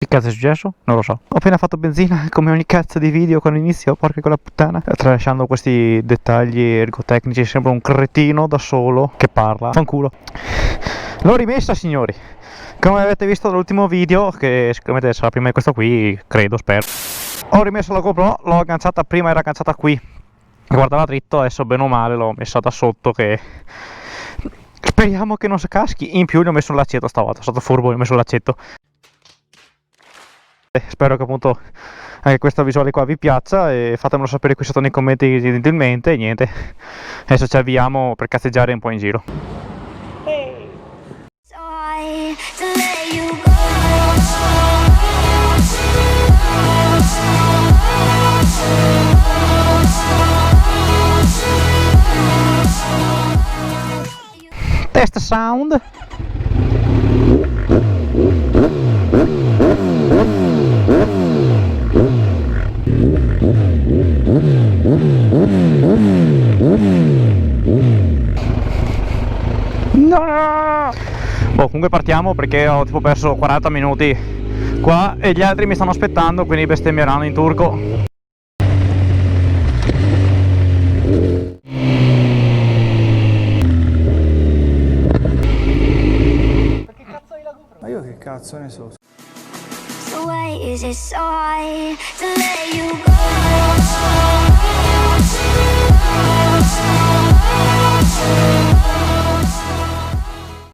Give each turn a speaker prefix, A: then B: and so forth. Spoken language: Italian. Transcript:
A: cazzo è successo? Non lo so. Ho appena fatto benzina come ogni cazzo di video con l'inizio, porca quella puttana. Tralasciando questi dettagli ergotecnici, sembra un cretino da solo che parla. Fanculo. L'ho rimessa, signori. Come avete visto dall'ultimo video, che sicuramente sarà prima di questo qui, credo, spero. Ho rimesso la GoPro, l'ho agganciata, prima era agganciata qui, guardava dritto, adesso bene o male l'ho messa da sotto che... Speriamo che non si caschi. In più gli ho messo un laccetto stavolta, sono stato furbo, gli ho messo un laccetto. Spero che appunto anche questa visuale qua vi piaccia e fatemelo sapere qui sotto nei commenti gentilmente. E niente, adesso ci avviamo per cazzeggiare un po' in giro. Test sound. No! Boh, comunque partiamo perché ho tipo perso 40 minuti qua e gli altri mi stanno aspettando, quindi bestemmieranno in turco.
B: Ma io che cazzo ne so?
C: So why is it so hard to let you go?